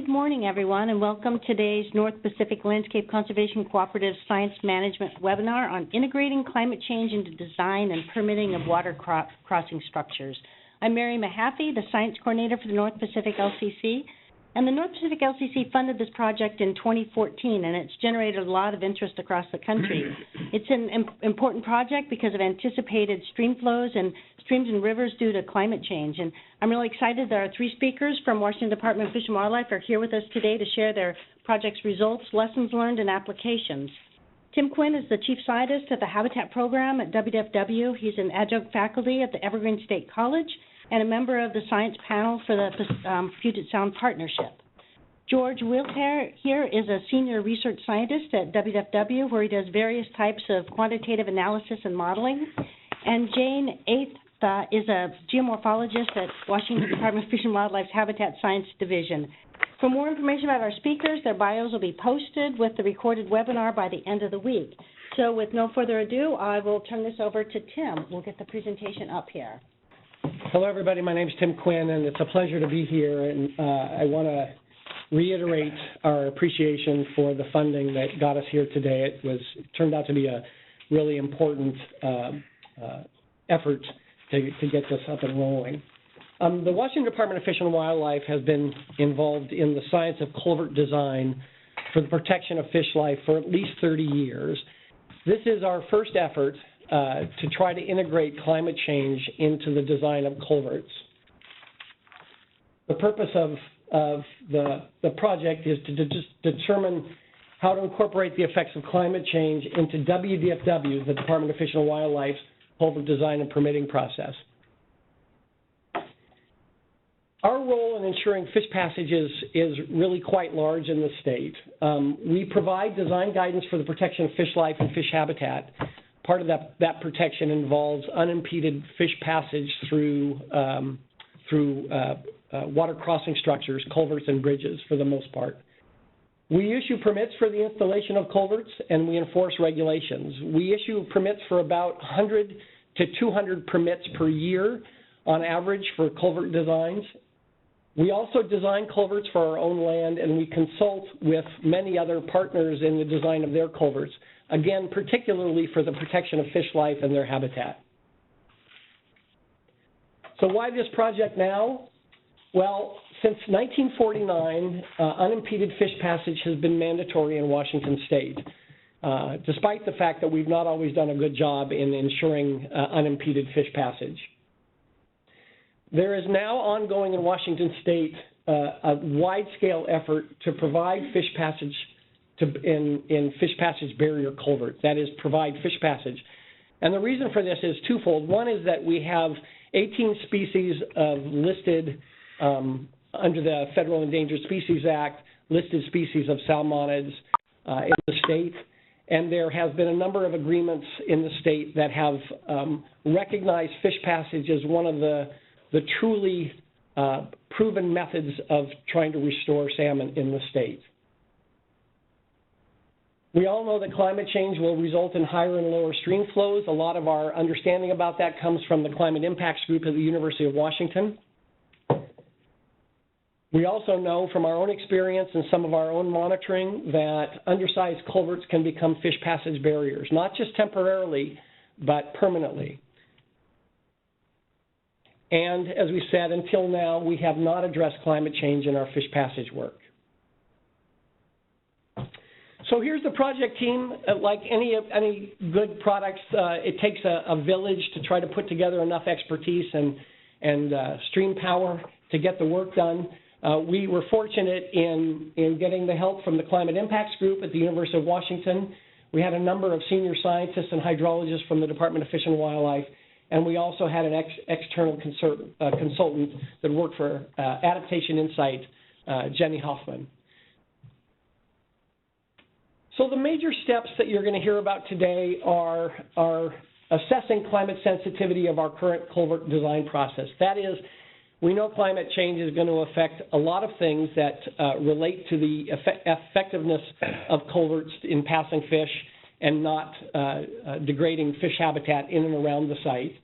Good morning, everyone, and welcome to today's North Pacific Landscape Conservation Cooperative Science Management webinar on integrating climate change into design and permitting of water crossing structures. I'm Mary Mahaffey, the Science Coordinator for the North Pacific LCC, and the North Pacific LCC funded this project in 2014, and it's generated a lot of interest across the country. It's an important project because of anticipated stream flows and streams and rivers due to climate change. And I'm really excited that our three speakers from Washington Department of Fish and Wildlife are here with us today to share their project's results, lessons learned, and applications. Tim Quinn is the Chief Scientist at the Habitat Program at WDFW. He's an adjunct faculty at the Evergreen State College and a member of the science panel for the Puget Sound Partnership. George Wiltshire here is a senior research scientist at WDFW, where he does various types of quantitative analysis and modeling. And Jane Eighth is a geomorphologist at Washington Department of Fish and Wildlife's Habitat Science Division. For more information about our speakers, their bios will be posted with the recorded webinar by the end of the week. So with no further ado, I will turn this over to Tim. We'll get the presentation up here. Hello, everybody. My name is Tim Quinn, and it's a pleasure to be here. And I want to reiterate our appreciation for the funding that got us here today. It turned out to be a really important effort to get this up and rolling. The Washington Department of Fish and Wildlife has been involved in the science of culvert design for the protection of fish life for at least 30 years. This is our first effort to try to integrate climate change into the design of culverts. The purpose of the project is to determine how to incorporate the effects of climate change into WDFW, the Department of Fish and Wildlife's culvert design and permitting process. Our role in ensuring fish passages is really quite large in the state. We provide design guidance for the protection of fish life and fish habitat. Part of that protection involves unimpeded fish passage through water crossing structures, culverts, and bridges for the most part. We issue permits for the installation of culverts, and we enforce regulations. We issue permits for about 100 to 200 permits per year on average for culvert designs. We also design culverts for our own land, and we consult with many other partners in the design of their culverts, again, particularly for the protection of fish life and their habitat. So why this project now? Well, since 1949, unimpeded fish passage has been mandatory in Washington state, despite the fact that we've not always done a good job in ensuring unimpeded fish passage. There is now ongoing in Washington state a wide-scale effort to provide fish passage in fish passage barrier culverts, that is, provide fish passage. And the reason for this is twofold. One is that we have 18 species listed under the Federal Endangered Species Act, listed species of salmonids in the state. And there has been a number of agreements in the state that have recognized fish passage as one of the truly proven methods of trying to restore salmon in the state. We all know that climate change will result in higher and lower stream flows. A lot of our understanding about that comes from the Climate Impacts Group at the University of Washington. We also know from our own experience and some of our own monitoring that undersized culverts can become fish passage barriers, not just temporarily, but permanently. And as we said, until now, we have not addressed climate change in our fish passage work. So here's the project team. Like any good products, it takes a village to try to put together enough expertise and stream power to get the work done. We were fortunate in getting the help from the Climate Impacts Group at the University of Washington. We had a number of senior scientists and hydrologists from the Department of Fish and Wildlife, and we also had an external consultant that worked for Adaptation Insight, Jenny Hoffman. So the major steps that you're going to hear about today are assessing climate sensitivity of our current culvert design process. That is, we know climate change is going to affect a lot of things that relate to the effectiveness of culverts in passing fish and not degrading fish habitat in and around the site.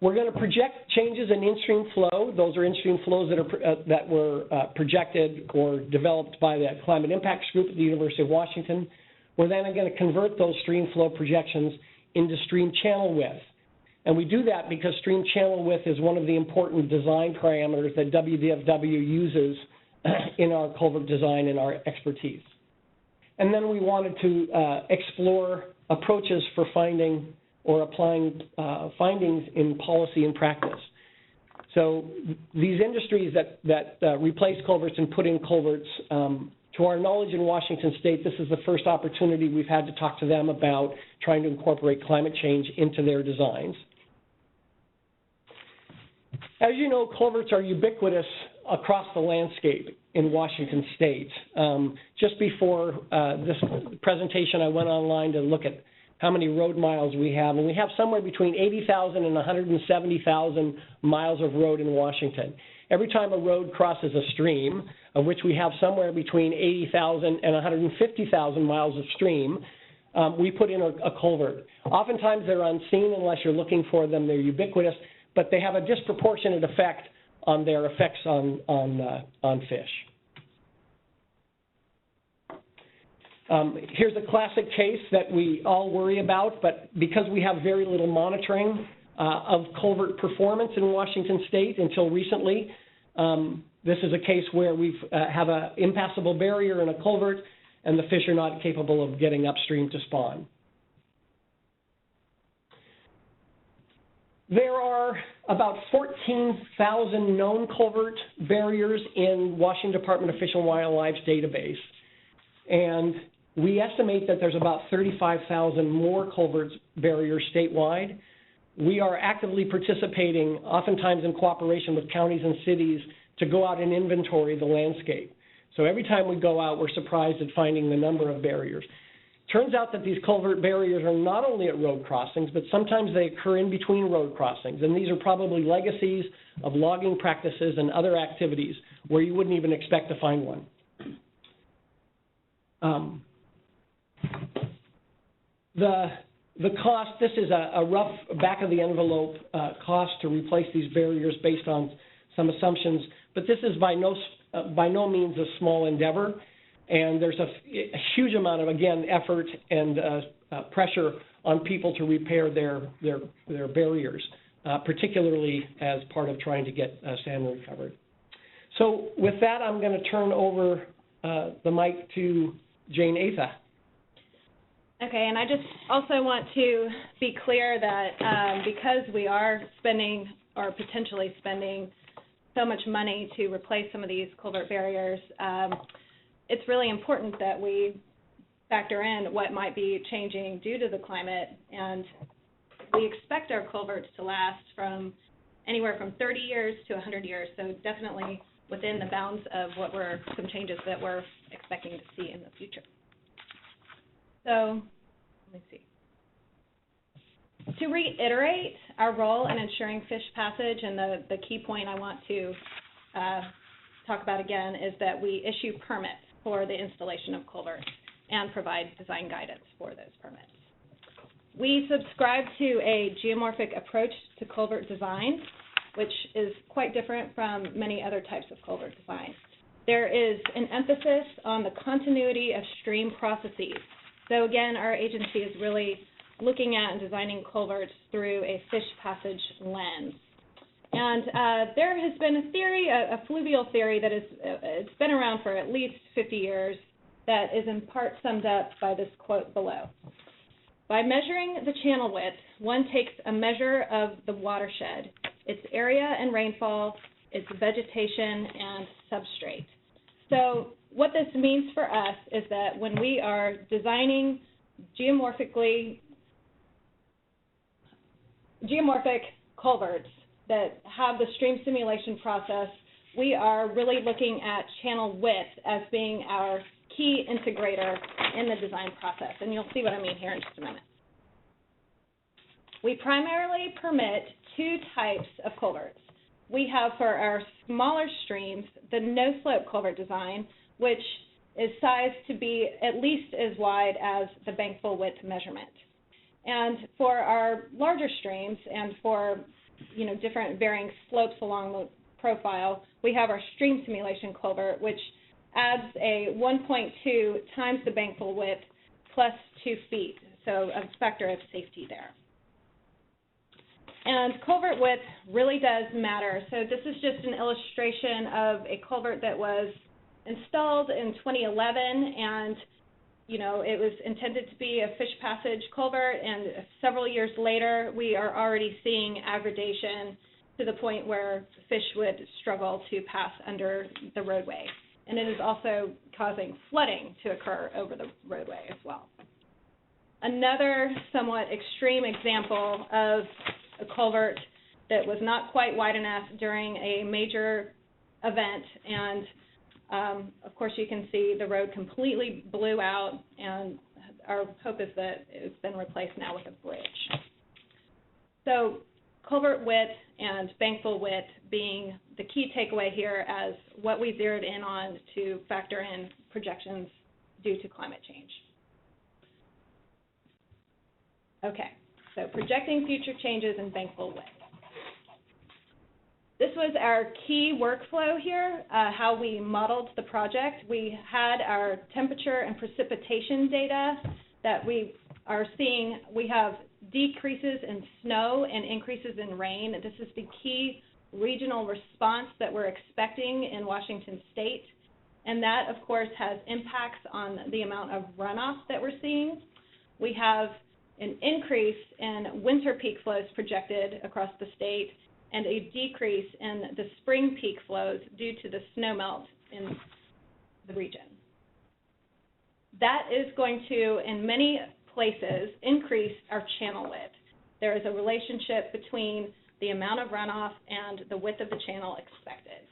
We're going to project changes in in-stream flow. Those are in-stream flows that were projected or developed by the Climate Impacts Group at the University of Washington. We're then going to convert those stream flow projections into stream channel width. And we do that because stream channel width is one of the important design parameters that WDFW uses in our culvert design and our expertise. And then we wanted to explore approaches for finding or applying findings in policy and practice. So these industries that replace culverts and put in culverts, to our knowledge in Washington State, this is the first opportunity we've had to talk to them about trying to incorporate climate change into their designs. As you know, culverts are ubiquitous across the landscape in Washington State. Just before this presentation, I went online to look at how many road miles we have, and we have somewhere between 80,000 and 170,000 miles of road in Washington. Every time a road crosses a stream, of which we have somewhere between 80,000 and 150,000 miles of stream, we put in a culvert. Oftentimes they're unseen unless you're looking for them. They're ubiquitous, but they have a disproportionate effect on their effects on fish. Here's a classic case that we all worry about, but because we have very little monitoring of culvert performance in Washington State until recently, this is a case where we have an impassable barrier in a culvert and the fish are not capable of getting upstream to spawn. There are about 14,000 known culvert barriers in Washington Department of Fish and Wildlife's database, and we estimate that there's about 35,000 more culvert barriers statewide. We are actively participating, oftentimes in cooperation with counties and cities, to go out and inventory the landscape. So every time we go out, we're surprised at finding the number of barriers. Turns out that these culvert barriers are not only at road crossings, but sometimes they occur in between road crossings. And these are probably legacies of logging practices and other activities where you wouldn't even expect to find one. The cost, this is a rough back-of-the-envelope cost to replace these barriers based on some assumptions, but this is by no means a small endeavor. And there's a huge amount of, again, effort and pressure on people to repair their barriers, particularly as part of trying to get salmon recovered. So with that, I'm going to turn over the mic to Jane Atha. Okay, and I just also want to be clear that because we are spending or potentially spending so much money to replace some of these culvert barriers, it's really important that we factor in what might be changing due to the climate, and we expect our culverts to last from anywhere from 30 years to 100 years, so definitely within the bounds of some changes that we're expecting to see in the future. So, let me see. To reiterate our role in ensuring fish passage, and the key point I want to talk about again is that we issue permits for the installation of culverts and provide design guidance for those permits. We subscribe to a geomorphic approach to culvert design, which is quite different from many other types of culvert design. There is an emphasis on the continuity of stream processes. So again, our agency is really looking at and designing culverts through a fish passage lens. And there has been a theory, a fluvial theory that it's been around for at least 50 years that is in part summed up by this quote below. By measuring the channel width, one takes a measure of the watershed, its area and rainfall, its vegetation and substrate. So what this means for us is that when we are designing geomorphic culverts that have the stream simulation process, we are really looking at channel width as being our key integrator in the design process, and you'll see what I mean here in just a minute. We primarily permit two types of culverts. We have for our smaller streams the no-slope culvert design, which is sized to be at least as wide as the Bankfull width measurement. And for our larger streams and for different varying slopes along the profile, we have our stream simulation culvert, which adds a 1.2 times the bankfull width plus 2 feet, so a factor of safety there. And culvert width really does matter. So this is just an illustration of a culvert that was installed in 2011, and it was intended to be a fish passage culvert, and several years later, we are already seeing aggradation to the point where fish would struggle to pass under the roadway. And it is also causing flooding to occur over the roadway as well. Another somewhat extreme example of a culvert that was not quite wide enough during a major event, and of course you can see the road completely blew out, and our hope is that it's been replaced now with a bridge. So culvert width and bankfull width being the key takeaway here as what we zeroed in on to factor in projections due to climate change. Okay, so projecting future changes in bankfull width. This was our key workflow here, how we modeled the project. We had our temperature and precipitation data that we are seeing. We have decreases in snow and increases in rain. This is the key regional response that we're expecting in Washington State. And that, of course, has impacts on the amount of runoff that we're seeing. We have an increase in winter peak flows projected across the state, and a decrease in the spring peak flows due to the snowmelt in the region. That is going to, in many places, increase our channel width. There is a relationship between the amount of runoff and the width of the channel expected.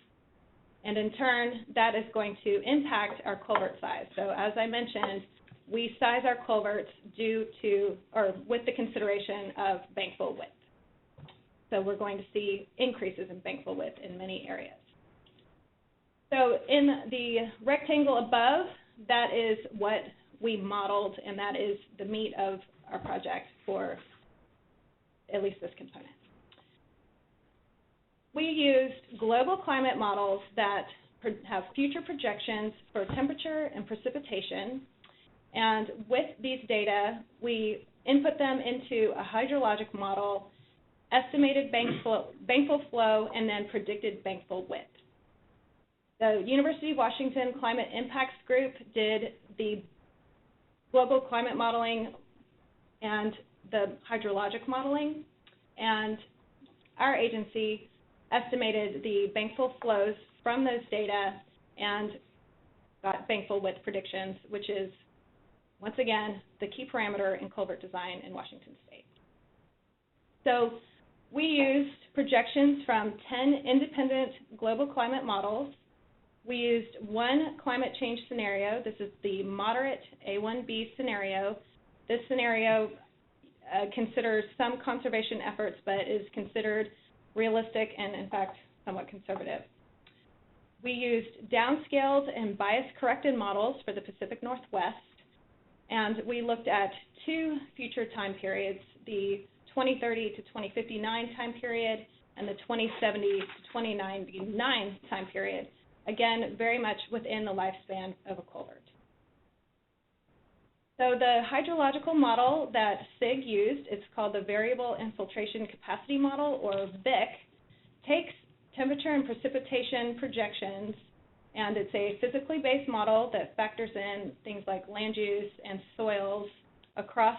And in turn, that is going to impact our culvert size. So as I mentioned, we size our culverts due to, or with the consideration of bankfull width. So we're going to see increases in bankfull width in many areas. So in the rectangle above, that is what we modeled, and that is the meat of our project for at least this component. We used global climate models that have future projections for temperature and precipitation, and with these data, we input them into a hydrologic model, estimated bankfull flow, and then predicted bankfull width. The University of Washington Climate Impacts Group did the global climate modeling and the hydrologic modeling, and our agency estimated the bankfull flows from those data and got bankfull width predictions, which is, once again, the key parameter in culvert design in Washington State. So we used projections from 10 independent global climate models. We used one climate change scenario. This is the moderate A1B scenario. This scenario considers some conservation efforts, but is considered realistic and, in fact, somewhat conservative. We used downscaled and bias-corrected models for the Pacific Northwest, and we looked at two future time periods, the 2030 to 2059 time period and the 2070 to 2099 time period, again, very much within the lifespan of a culvert. So the hydrological model that SIG used, it's called the Variable Infiltration Capacity Model, or VIC, takes temperature and precipitation projections, and it's a physically based model that factors in things like land use and soils across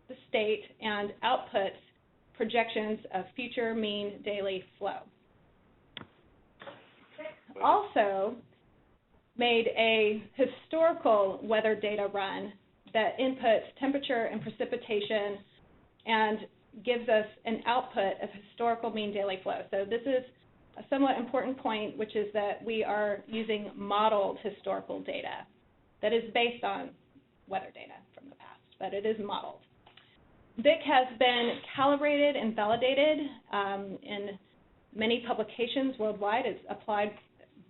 the state and outputs projections of future mean daily flow. Also made a historical weather data run that inputs temperature and precipitation and gives us an output of historical mean daily flow. So this is a somewhat important point, which is that we are using modeled historical data that is based on weather data from the past, but it is modeled. VIC has been calibrated and validated in many publications worldwide. It's applied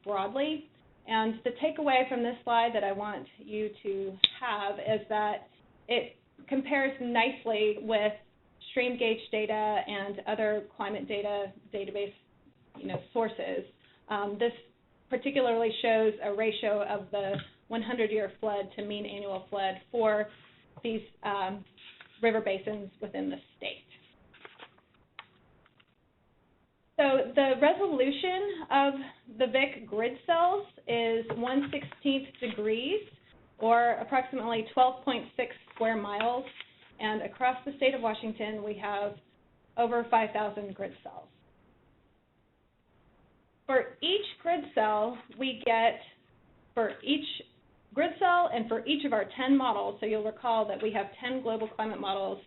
broadly. And the takeaway from this slide that I want you to have is that it compares nicely with stream gauge data and other climate data database, sources. This particularly shows a ratio of the 100-year flood to mean annual flood for these river basins within the state. So the resolution of the VIC Grid Cells is 1/16 degrees, or approximately 12.6 square miles, and across the state of Washington we have over 5,000 grid cells. For each grid cell, we get, for each grid cell and for each of our 10 models, so you'll recall that we have 10 global climate models,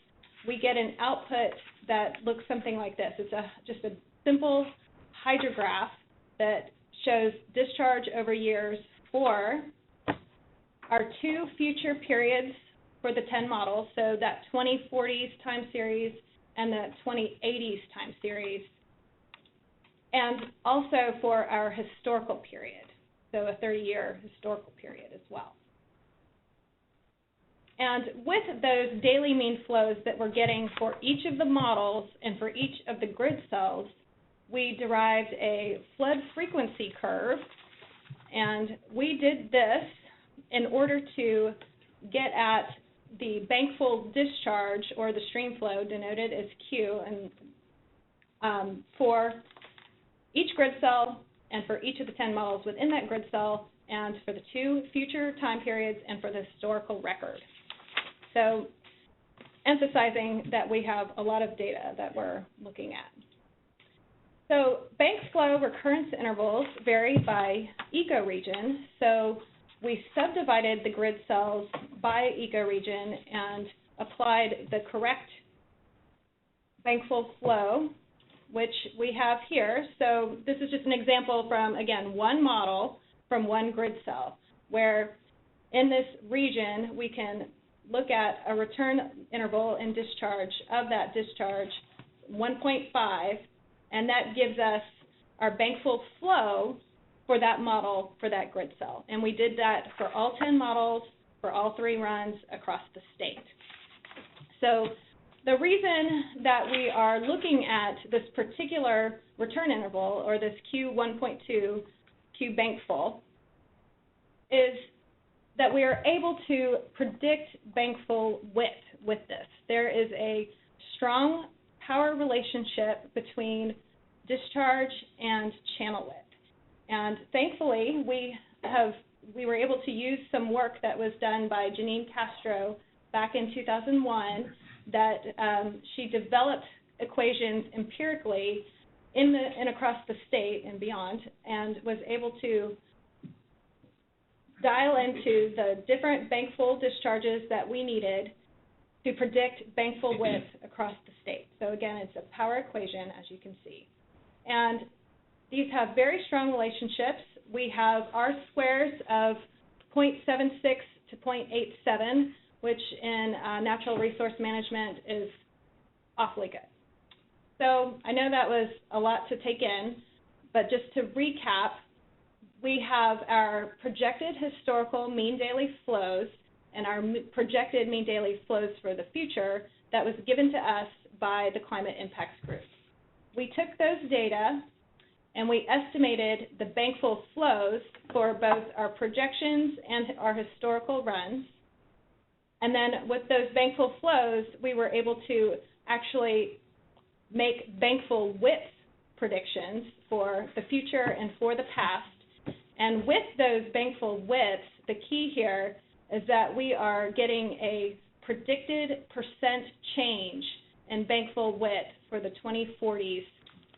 we get an output that looks something like this. It's just a simple hydrograph that shows discharge over years for our 2 future periods for the 10 models, so that 2040s time series and the 2080s time series, and also for our historical period, so a 30-year historical period as well. And with those daily mean flows that we're getting for each of the models and for each of the grid cells, we derived a flood frequency curve, and we did this in order to get at the Bankfull discharge, or the stream flow denoted as Q, and for each grid cell and for each of the 10 models within that grid cell, and for the 2 future time periods and for the historical record. So emphasizing that we have a lot of data that we're looking at. So bank flow recurrence intervals vary by ecoregion. So we subdivided the grid cells by ecoregion and applied the correct Bankfull flow, which we have here. So this is just an example from, again, one model from one grid cell, where in this region we can look at a return interval and discharge of that discharge 1.5, and that gives us our Bankfull flow for that model for that grid cell. And we did that for all 10 models for all 3 runs across the state. So the reason that we are looking at this particular return interval, or this Q1.2 Q Bankfull, is that we are able to predict Bankfull width with this. There is a strong power relationship between discharge and channel width. And thankfully, we were able to use some work that was done by Janine Castro back in 2001, that she developed equations empirically in across the state and beyond, and was able to dial into the different Bankfull discharges that we needed to predict Bankfull width across the state. So again, it's a power equation, as you can see. And these have very strong relationships. We have R squares of 0.76 to 0.87, which in natural resource management is awfully good. So I know that was a lot to take in, but just to recap, we have our projected historical mean daily flows and our projected mean daily flows for the future that was given to us by the Climate Impacts Group. We took those data and we estimated the Bankfull flows for both our projections and our historical runs. And then with those Bankfull flows, we were able to actually make Bankfull width predictions for the future and for the past. And with those Bankfull widths, the key here is that we are getting a predicted percent change in Bankfull width for the 2040s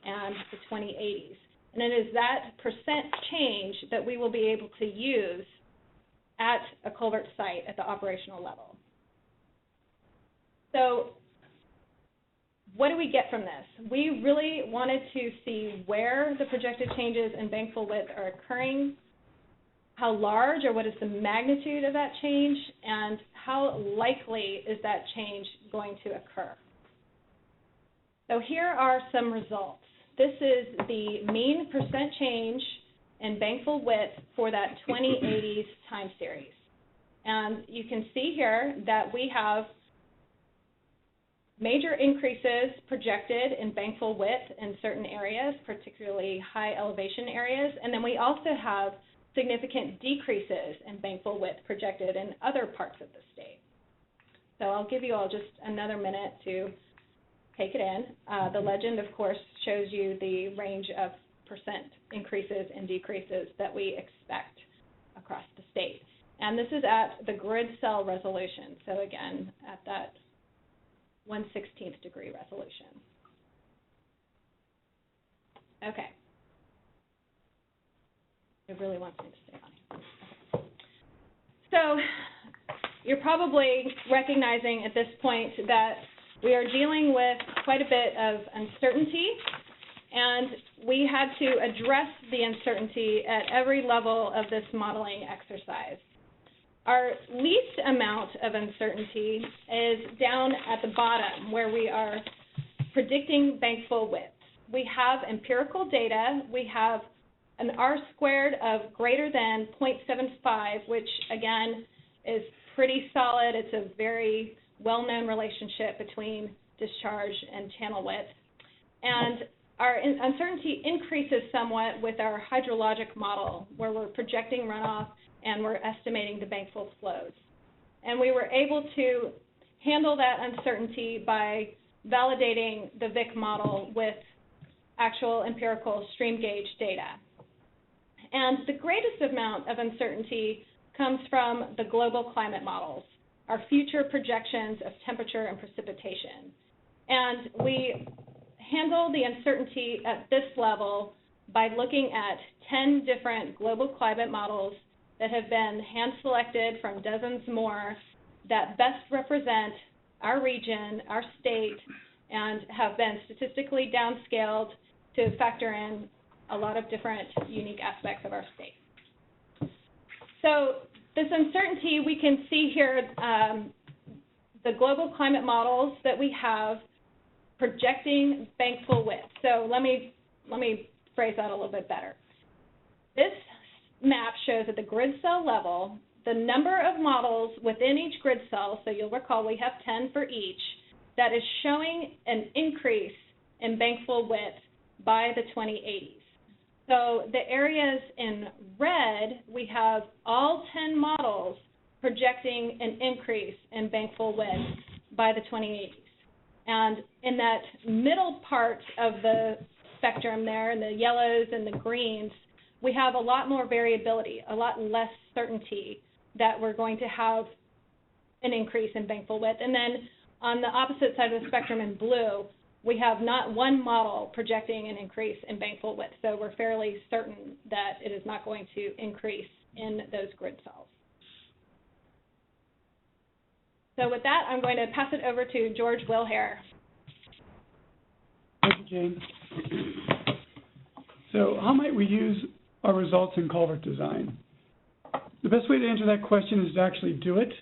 and the 2080s. And it is that percent change that we will be able to use at a culvert site at the operational level. So what do we get from this? We really wanted to see where the projected changes in Bankfull width are occurring, how large or what is the magnitude of that change, and how likely is that change going to occur. So here are some results. This is the mean percent change in Bankfull width for that 2080s time series. And you can see here that we have major increases projected in bankfull width in certain areas, particularly high elevation areas, and then we also have significant decreases in bankfull width projected in other parts of the state. So I'll give you all just another minute to take it in. The legend, of course, shows you the range of percent increases and decreases that we expect across the state. And this is at the grid cell resolution, so again, at that 1/16th degree resolution. Okay. It really wants me to stay on here. Okay. So you're probably recognizing at this point that we are dealing with quite a bit of uncertainty, and we had to address the uncertainty at every level of this modeling exercise. Our least amount of uncertainty is down at the bottom where we are predicting bankfull width. We have empirical data. We have an R-squared of greater than 0.75, which again is pretty solid. It's a very well-known relationship between discharge and channel width. And our uncertainty increases somewhat with our hydrologic model, where we're projecting runoff and we're estimating the bankfull flows. And we were able to handle that uncertainty by validating the VIC model with actual empirical stream gauge data. And the greatest amount of uncertainty comes from the global climate models, our future projections of temperature and precipitation. And we handle the uncertainty at this level by looking at 10 different global climate models that have been hand-selected from dozens more that best represent our region, our state, and have been statistically downscaled to factor in a lot of different unique aspects of our state. So this uncertainty, we can see here the global climate models that we have projecting bankfull width. So let me phrase that a little bit better. This map shows at the grid cell level the number of models within each grid cell, so you'll recall we have 10 for each, that is showing an increase in bankfull width by the 2080s. So the areas in red, we have all 10 models projecting an increase in bankfull width by the 2080s. And in that middle part of the spectrum there, in the yellows and the greens, we have a lot more variability, a lot less certainty that we're going to have an increase in bankfull width. And then on the opposite side of the spectrum in blue, we have not one model projecting an increase in bankfull width. So we're fairly certain that it is not going to increase in those grid cells. So with that, I'm going to pass it over to George Wilhare. Thank you, Jane. So how might we use our results in culvert design? The best way to answer that question is to actually do it.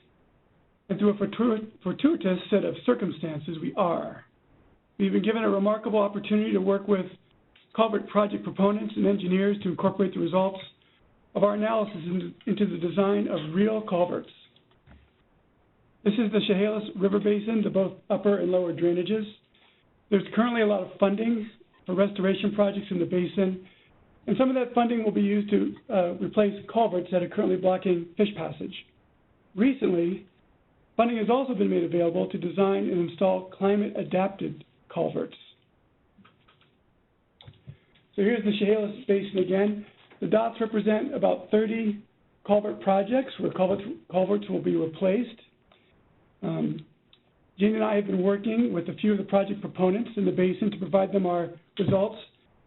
And through a fortuitous set of circumstances, we are. We've been given a remarkable opportunity to work with culvert project proponents and engineers to incorporate the results of our analysis into the design of real culverts. This is the Chehalis River Basin, to both upper and lower drainages. There's currently a lot of funding for restoration projects in the basin, and some of that funding will be used to replace culverts that are currently blocking fish passage. Recently, funding has also been made available to design and install climate-adapted culverts. So here's the Chehalis Basin again. The dots represent about 30 culvert projects where culverts will be replaced. Jane and I have been working with a few of the project proponents in the basin to provide them our results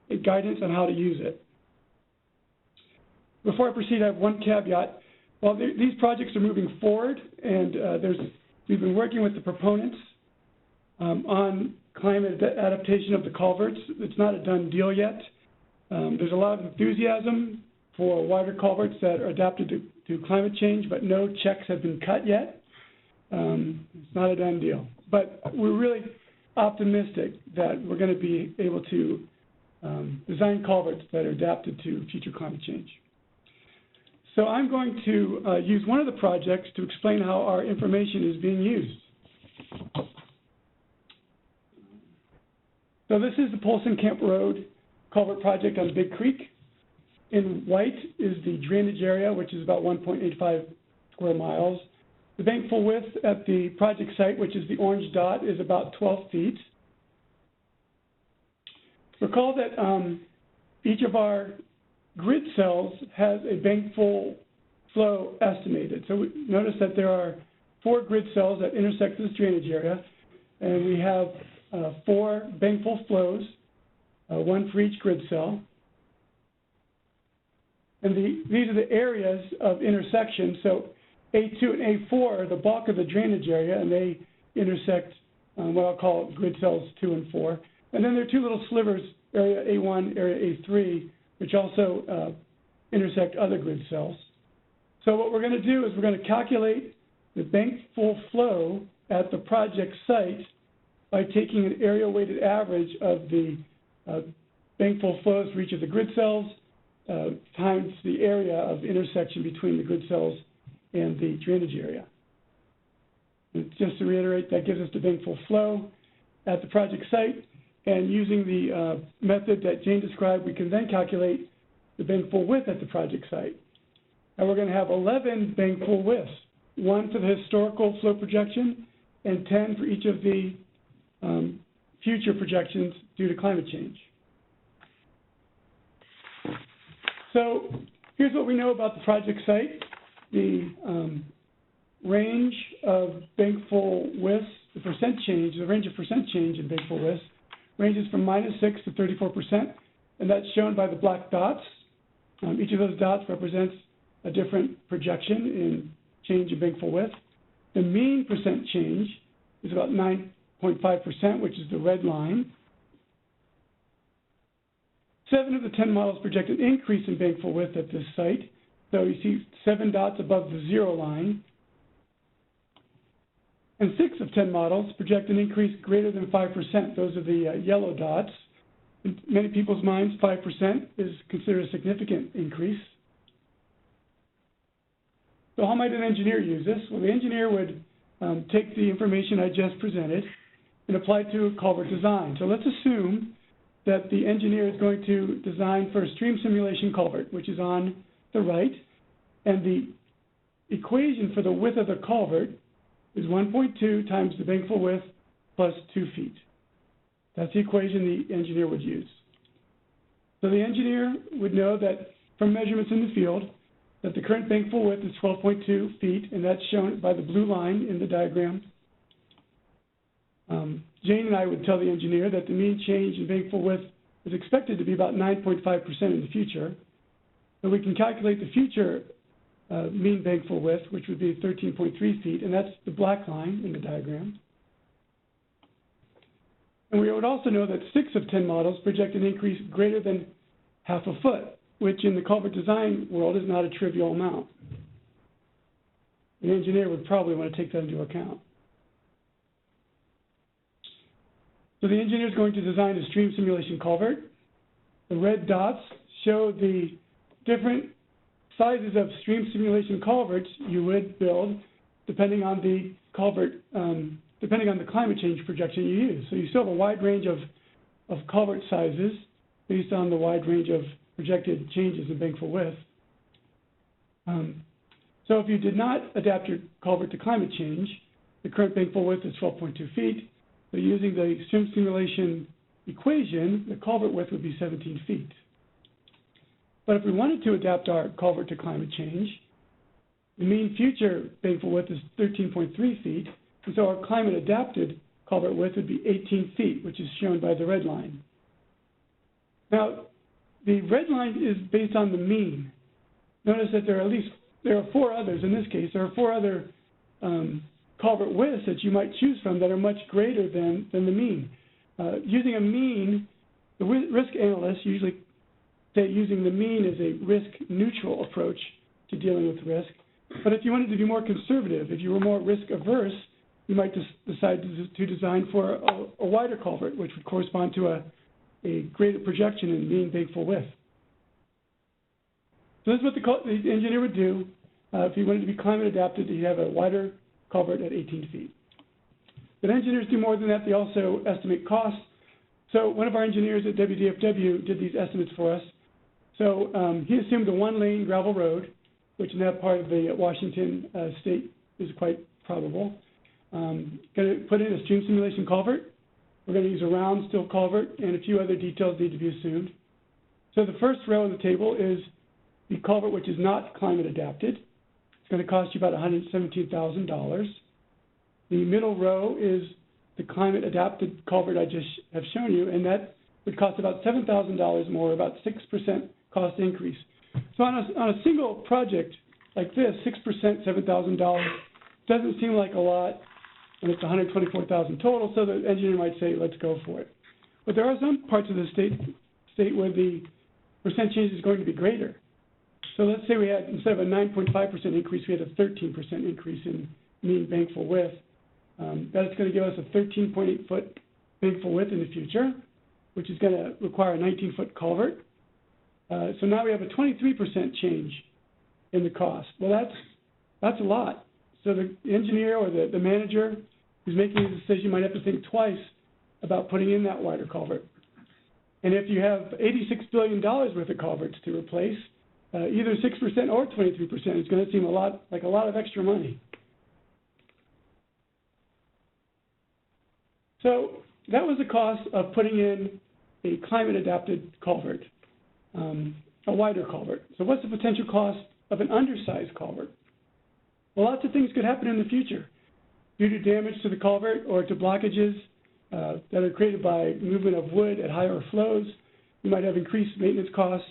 and guidance on how to use it. Before I proceed, I have one caveat. While these projects are moving forward, and we've been working with the proponents on climate adaptation of the culverts, it's not a done deal yet. There's a lot of enthusiasm for wider culverts that are adapted to climate change, but no checks have been cut yet. It's not a done deal. But we're really optimistic that we're going to be able to design culverts that are adapted to future climate change. So I'm going to use one of the projects to explain how our information is being used. So this is the Polson Camp Road culvert project on Big Creek. In white is the drainage area, which is about 1.85 square miles. The bankfull width at the project site, which is the orange dot, is about 12 feet. Recall that each of our grid cells has a bankfull flow estimated. So notice that there are 4 grid cells that intersect this drainage area, and we have 4 bankfull flows, 1 for each grid cell. And these are the areas of intersection. So A2 and A4 are the bulk of the drainage area, and they intersect what I'll call grid cells 2 and 4. And then there are 2 little slivers, area A1, area A3, which also intersect other grid cells. So what we're going to do is we're going to calculate the bankfull flow at the project site by taking an area-weighted average of the bankfull flows for each of the grid cells times the area of intersection between the grid cells and the drainage area. And just to reiterate, that gives us the bankfull flow at the project site, and using the method that Jane described, we can then calculate the bankfull width at the project site. And we're going to have 11 bankfull widths, 1 for the historical flow projection and 10 for each of the future projections due to climate change. So here's what we know about the project site. The range of bankfull widths, the percent change, the range of percent change in bankfull widths ranges from -6 to 34%, and that's shown by the black dots. Each of those dots represents a different projection in change in bankfull width. The mean percent change is about 9.5%, which is the red line. 7 of the 10 models project an increase in bankfull width at this site. So you see 7 dots above the 0 line. And 6 of 10 models project an increase greater than 5%. Those are the yellow dots. In many people's minds, 5% is considered a significant increase. So how might an engineer use this? Well, the engineer would take the information I just presented and apply it to a culvert design. So let's assume that the engineer is going to design for a stream simulation culvert, which is on the right, and the equation for the width of the culvert is 1.2 times the bankfull width plus 2 feet. That's the equation the engineer would use. So the engineer would know that from measurements in the field that the current bankfull width is 12.2 feet, and that's shown by the blue line in the diagram. Jane and I would tell the engineer that the mean change in bankfull width is expected to be about 9.5% in the future. So we can calculate the future mean bankfull width, which would be 13.3 feet, and that's the black line in the diagram. And we would also know that 6 of 10 models project an increase greater than half a foot, which in the culvert design world is not a trivial amount. The engineer would probably want to take that into account. So the engineer is going to design a stream simulation culvert. The red dots show the different sizes of stream simulation culverts you would build depending on the culvert, depending on the climate change projection you use. So you still have a wide range of culvert sizes based on the wide range of projected changes in bankfull width. So if you did not adapt your culvert to climate change, the current bankfull width is 12.2 feet. So using the stream simulation equation, the culvert width would be 17 feet. But if we wanted to adapt our culvert to climate change, the mean future bankfull width is 13.3 feet, and so our climate-adapted culvert width would be 18 feet, which is shown by the red line. Now, the red line is based on the mean. Notice that there are 4 others. In this case, there are 4 other culvert widths that you might choose from that are much greater than the mean. Using a mean, the risk analysts usually say using the mean is a risk-neutral approach to dealing with risk. But if you wanted to be more conservative, if you were more risk-averse, you might decide to design for a wider culvert, which would correspond to a greater projection in mean bankfull width. So this is what the engineer would do. If he wanted to be climate adapted, he'd have a wider culvert at 18 feet. But engineers do more than that. They also estimate costs. So one of our engineers at WDFW did these estimates for us. So he assumed a one-lane gravel road, which in that part of the Washington state is quite probable. Going to put in a stream simulation culvert. We're going to use a round steel culvert, and a few other details need to be assumed. So the first row of the table is the culvert which is not climate adapted. It's going to cost you about $117,000. The middle row is the climate adapted culvert I just have shown you, and that would cost about $7,000 more, about 6% cost increase. So on a single project like this, 6%, $7,000 doesn't seem like a lot, and it's $124,000 total, so the engineer might say, let's go for it. But there are some parts of the state where the percent change is going to be greater. So let's say we had, instead of a 9.5% increase, we had a 13% increase in mean bankfull width. That's going to give us a 13.8-foot bankfull width in the future, which is going to require a 19-foot culvert. So now we have a 23% change in the cost. Well, that's a lot. So the engineer or the manager who's making the decision might have to think twice about putting in that wider culvert. And if you have $86 billion worth of culverts to replace, either 6% or 23% is going to seem like a lot of extra money. So that was the cost of putting in a climate-adapted culvert, a wider culvert. So what's the potential cost of an undersized culvert? Well, lots of things could happen in the future due to damage to the culvert or to blockages that are created by movement of wood at higher flows. You might have increased maintenance costs.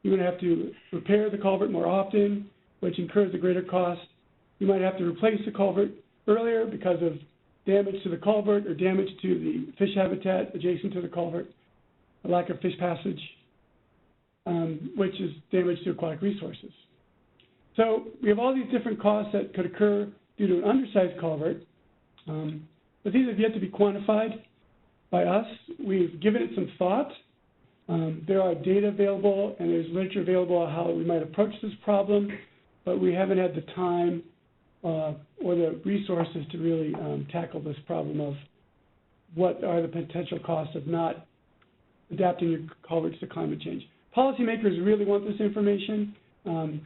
You're going to have to repair the culvert more often, which incurs a greater cost. You might have to replace the culvert earlier because of damage to the culvert or damage to the fish habitat adjacent to the culvert, a lack of fish passage, which is damage to aquatic resources. So we have all these different costs that could occur due to an undersized culvert, but these have yet to be quantified by us. We've given it some thought. There are data available and there's literature available on how we might approach this problem, but we haven't had the time or the resources to really tackle this problem of what are the potential costs of not adapting your culverts to climate change. Policymakers really want this information, and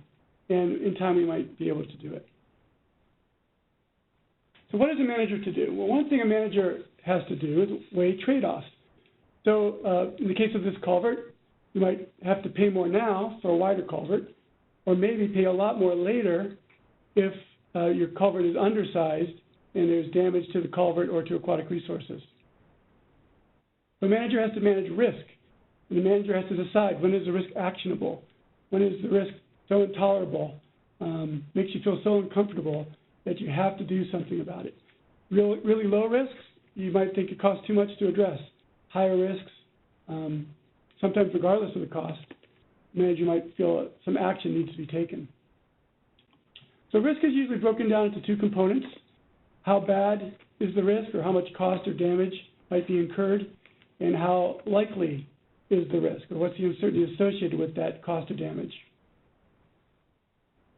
in time we might be able to do it. So what is a manager to do? Well, one thing a manager has to do is weigh trade-offs. So in the case of this culvert, you might have to pay more now for a wider culvert, or maybe pay a lot more later if your culvert is undersized and there's damage to the culvert or to aquatic resources. The manager has to manage risk, and the manager has to decide when is the risk actionable, when is the risk so intolerable, makes you feel so uncomfortable that you have to do something about it. Really low risks, you might think it costs too much to address. Higher risks, sometimes regardless of the cost, the manager might feel some action needs to be taken. So risk is usually broken down into two components. How bad is the risk, or how much cost or damage might be incurred, and how likely is the risk, or what's the uncertainty associated with that cost or damage.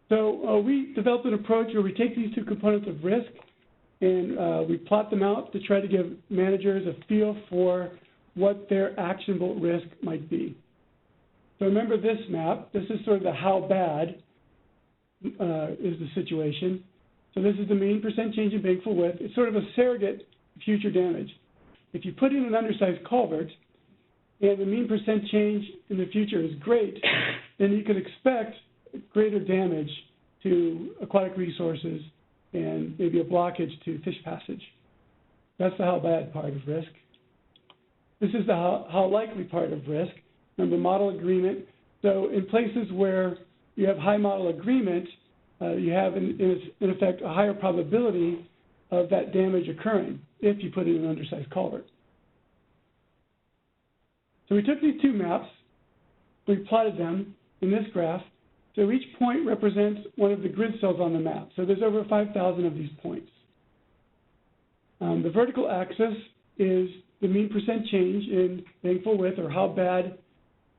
So we developed an approach where we take these two components of risk and we plot them out to try to give managers a feel for what their actionable risk might be. So remember this map. This is sort of the how bad is the situation. So this is the mean percent change in bankfull width. It's sort of a surrogate future damage. If you put in an undersized culvert and the mean percent change in the future is great, then you could expect greater damage to aquatic resources and maybe a blockage to fish passage. That's the how bad part of risk. This is the how likely part of risk. Remember, model agreement. So in places where you have high model agreement, you have, in effect, a higher probability of that damage occurring if you put in an undersized culvert. So we took these two maps, we plotted them in this graph. So each point represents one of the grid cells on the map. So there's over 5,000 of these points. The vertical axis is the mean percent change in bankfull width, or how bad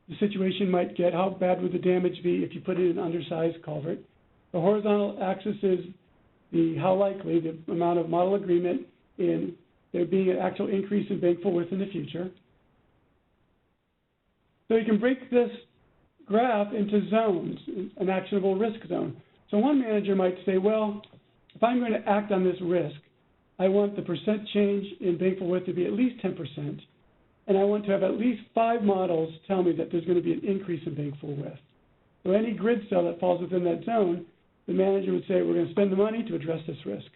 the situation might get, how bad would the damage be if you put in an undersized culvert. The horizontal axis is the how likely, the amount of model agreement in there being an actual increase in bankfull width in the future. So you can break this graph into zones, an actionable risk zone. So one manager might say, well, if I'm going to act on this risk, I want the percent change in bankfull width to be at least 10%, and I want to have at least 5 models tell me that there's going to be an increase in bankfull width. So any grid cell that falls within that zone, the manager would say, we're going to spend the money to address this risk.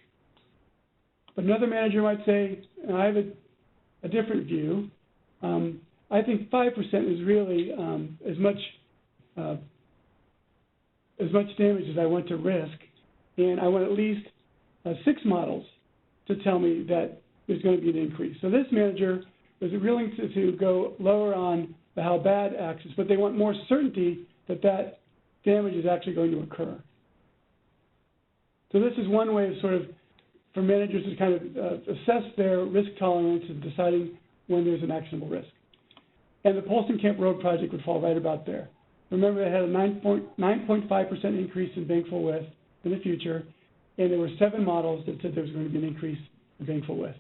But another manager might say, I have a different view. I think 5% is really as much damage as I want to risk, and I want at least 6 models to tell me that there's going to be an increase. So this manager is willing to go lower on the how bad axis, but they want more certainty that that damage is actually going to occur. So this is one way of sort of, for managers to kind of assess their risk tolerance and deciding when there's an actionable risk. And the Polson Camp Road project would fall right about there. Remember, they had a 9.5% increase in bankfull width in the future, and there were 7 models that said there was going to be an increase in bankfull width.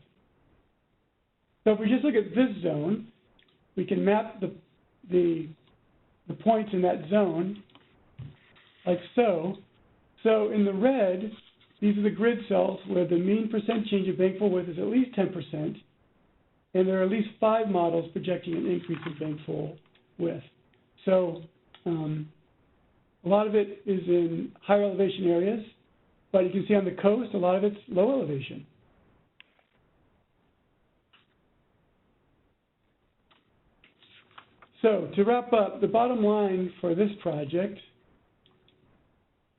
So if we just look at this zone, we can map the points in that zone like so. So in the red, these are the grid cells where the mean percent change of bankfull width is at least 10%, and there are at least 5 models projecting an increase in bankfull width. So a lot of it is in higher elevation areas, but you can see on the coast, a lot of it's low elevation. So to wrap up, the bottom line for this project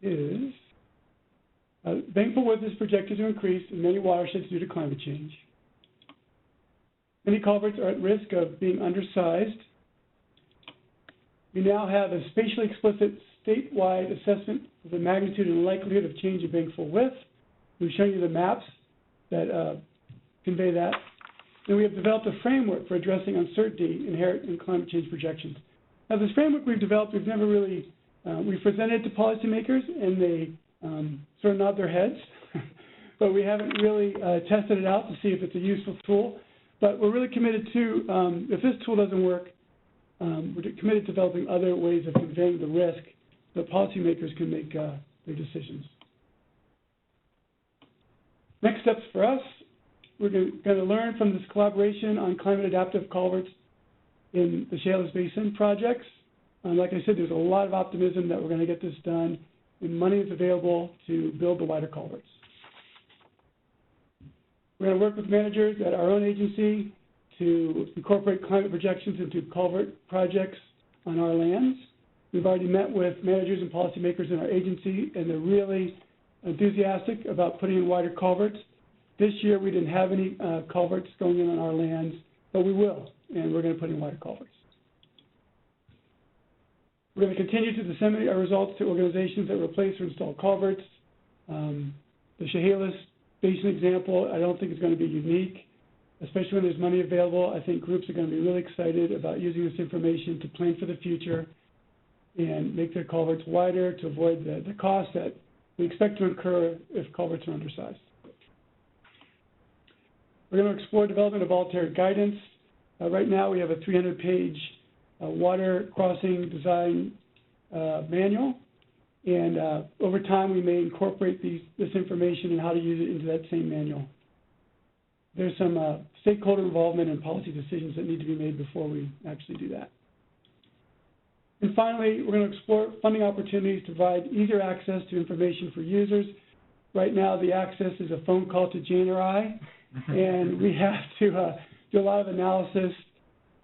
is bankfull width is projected to increase in many watersheds due to climate change. Many culverts are at risk of being undersized. We now have a spatially explicit statewide assessment of the magnitude and likelihood of change in bankfull width. We've shown you the maps that convey that. And we have developed a framework for addressing uncertainty inherent in climate change projections. Now, this framework we've developed, we've never really, we've presented it to policymakers, and they sort of nod their heads, but we haven't really tested it out to see if it's a useful tool. But we're really committed to, if this tool doesn't work, we're committed to developing other ways of conveying the risk so that policymakers can make their decisions. Next steps for us, we're going to learn from this collaboration on climate adaptive culverts in the Chehalis Basin projects. Like I said, there's a lot of optimism that we're going to get this done, and money is available to build the wider culverts. We're going to work with managers at our own agency to incorporate climate projections into culvert projects on our lands. We've already met with managers and policymakers in our agency, and they're really enthusiastic about putting in wider culverts. This year, we didn't have any culverts going in on our lands, but we will, and we're going to put in wider culverts. We're going to continue to disseminate our results to organizations that replace or install culverts. The Chehalis Basin example, I don't think is going to be unique, especially when there's money available. I think groups are going to be really excited about using this information to plan for the future and make their culverts wider to avoid the costs that we expect to incur if culverts are undersized. We're going to explore development of voluntary guidance. Right now, we have a 300-page water crossing design manual, and over time, we may incorporate this information and how to use it into that same manual. There's some stakeholder involvement and policy decisions that need to be made before we actually do that. And finally, we're going to explore funding opportunities to provide easier access to information for users. Right now, the access is a phone call to Jane or I, and we have to do a lot of analysis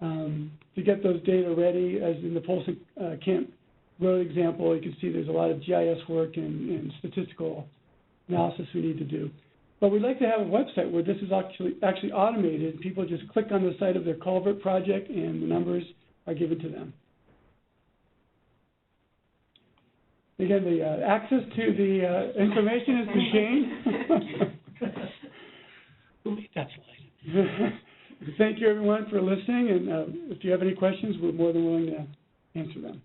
to get those data ready. As in the Polson Camp Road example, you can see there's a lot of GIS work and statistical analysis we need to do. But we'd like to have a website where this is actually automated. People just click on the site of their culvert project, and the numbers are given to them. Again, the access to the information is to Jane. Who made that slide? Thank you, everyone, for listening. And if you have any questions, we're more than willing to answer them.